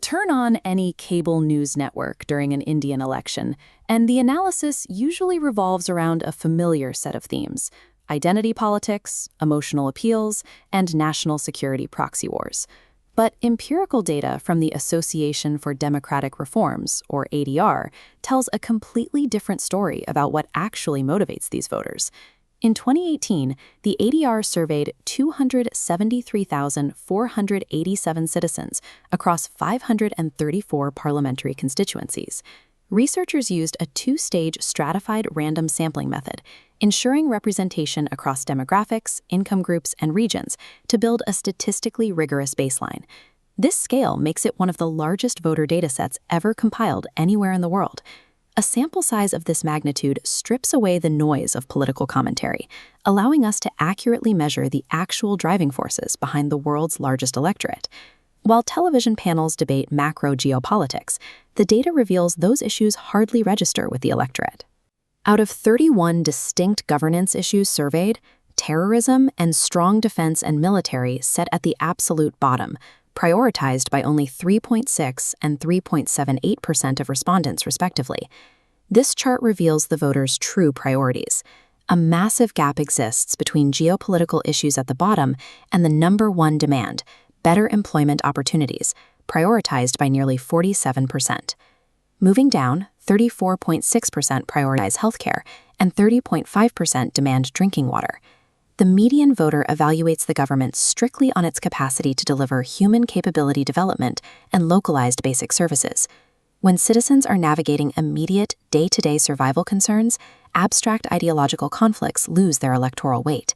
Turn on any cable news network during an Indian election, and the analysis usually revolves around a familiar set of themes: identity politics, emotional appeals, and national security proxy wars. But empirical data from the Association for Democratic Reforms, or ADR, tells a completely different story about what actually motivates these voters. In 2018, the ADR surveyed 273,487 citizens across 534 parliamentary constituencies. Researchers used a two-stage stratified random sampling method, ensuring representation across demographics, income groups, and regions to build a statistically rigorous baseline. This scale makes it one of the largest voter datasets ever compiled anywhere in the world. A sample size of this magnitude strips away the noise of political commentary, allowing us to accurately measure the actual driving forces behind the world's largest electorate. While television panels debate macro geopolitics, the data reveals those issues hardly register with the electorate. Out of 31 distinct governance issues surveyed, terrorism and strong defense and military sit at the absolute bottom, prioritized by only 3.6% and 3.78% of respondents, respectively. This chart reveals the voters' true priorities. A massive gap exists between geopolitical issues at the bottom and the number one demand: better employment opportunities, prioritized by nearly 47%. Moving down, 34.6% prioritize healthcare, and 30.5% demand drinking water. The median voter evaluates the government strictly on its capacity to deliver human capability development and localized basic services. When citizens are navigating immediate, day-to-day survival concerns, abstract ideological conflicts lose their electoral weight.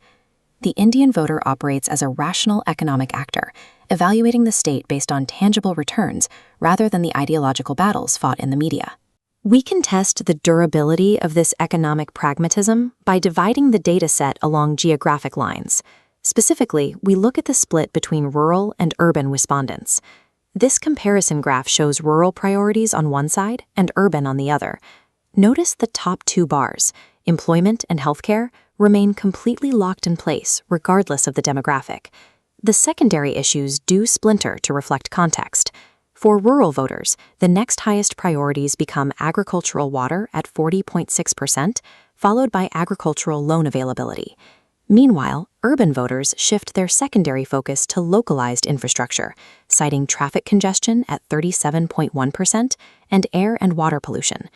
The Indian voter operates as a rational economic actor, evaluating the state based on tangible returns rather than the ideological battles fought in the media. We can test the durability of this economic pragmatism by dividing the dataset along geographic lines. Specifically, we look at the split between rural and urban respondents. This comparison graph shows rural priorities on one side and urban on the other. Notice the top two bars, employment and healthcare, remain completely locked in place regardless of the demographic. The secondary issues do splinter to reflect context. For rural voters, the next highest priorities become agricultural water at 40.6%, followed by agricultural loan availability. Meanwhile, urban voters shift their secondary focus to localized infrastructure, citing traffic congestion at 37.1% and air and water pollution.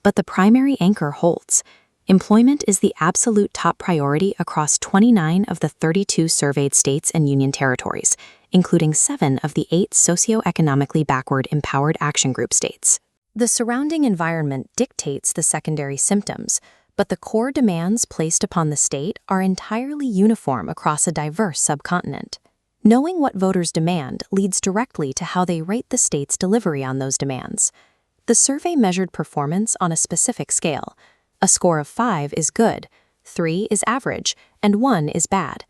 But the primary anchor holds. Employment is the absolute top priority across 29 of the 32 surveyed states and union territories, including 7 of the 8 socioeconomically backward empowered action group states. The surrounding environment dictates the secondary symptoms, but the core demands placed upon the state are entirely uniform across a diverse subcontinent. Knowing what voters demand leads directly to how they rate the state's delivery on those demands. The survey measured performance on a specific scale. A score of 5 is good, 3 is average, and 1 is bad.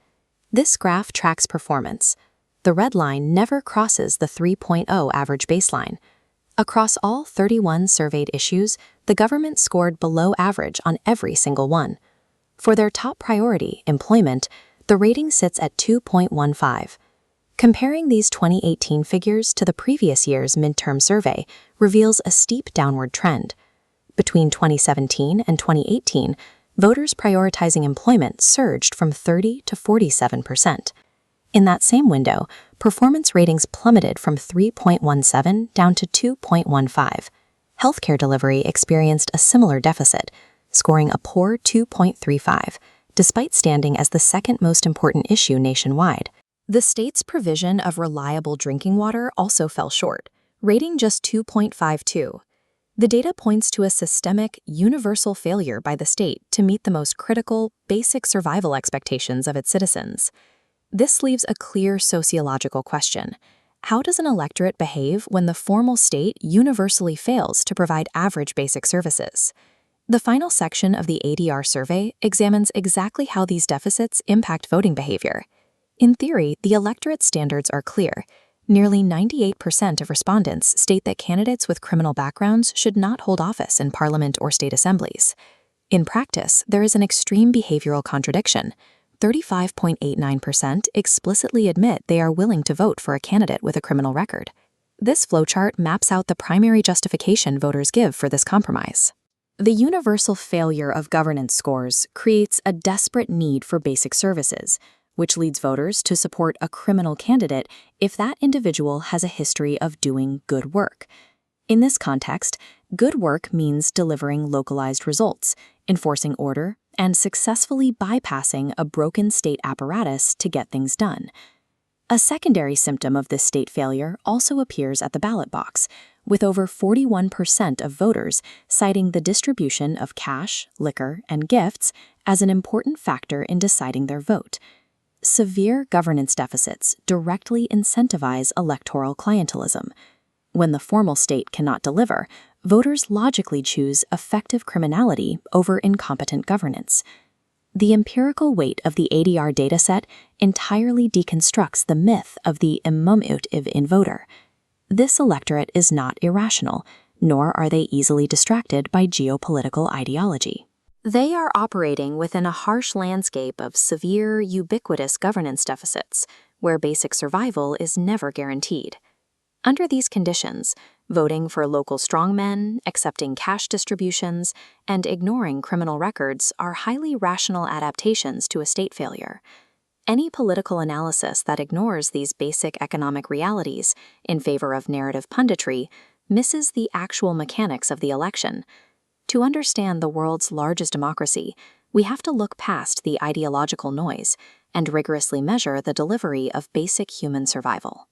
This graph tracks performance. The red line never crosses the 3.0 average baseline. Across all 31 surveyed issues, the government scored below average on every single one. For their top priority, employment, the rating sits at 2.15. Comparing these 2018 figures to the previous year's midterm survey reveals a steep downward trend. Between 2017 and 2018, voters prioritizing employment surged from 30 to 47%. In that same window, performance ratings plummeted from 3.17 down to 2.15. Healthcare delivery experienced a similar deficit, scoring a poor 2.35, despite standing as the second most important issue nationwide. The state's provision of reliable drinking water also fell short, rating just 2.52. The data points to a systemic, universal failure by the state to meet the most critical, basic survival expectations of its citizens. This leaves a clear sociological question. How does an electorate behave when the formal state universally fails to provide average basic services? The final section of the ADR survey examines exactly how these deficits impact voting behavior. In theory, the electorate standards are clear. Nearly 98% of respondents state that candidates with criminal backgrounds should not hold office in parliament or state assemblies. In practice, there is an extreme behavioral contradiction. 35.89% explicitly admit they are willing to vote for a candidate with a criminal record. This flowchart maps out the primary justification voters give for this compromise. The universal failure of governance scores creates a desperate need for basic services, which leads voters to support a criminal candidate if that individual has a history of doing good work. In this context, good work means delivering localized results, enforcing order, and successfully bypassing a broken state apparatus to get things done. A secondary symptom of this state failure also appears at the ballot box, with over 41% of voters citing the distribution of cash, liquor, and gifts as an important factor in deciding their vote. Severe governance deficits directly incentivize electoral clientelism. When the formal state cannot deliver, voters logically choose effective criminality over incompetent governance. The empirical weight of the ADR dataset entirely deconstructs the myth of the emotive in voter. This electorate is not irrational, nor are they easily distracted by geopolitical ideology. They are operating within a harsh landscape of severe, ubiquitous governance deficits, where basic survival is never guaranteed. Under these conditions, voting for local strongmen, accepting cash distributions, and ignoring criminal records are highly rational adaptations to a state failure. Any political analysis that ignores these basic economic realities in favor of narrative punditry misses the actual mechanics of the election. To understand the world's largest democracy, we have to look past the ideological noise and rigorously measure the delivery of basic human survival.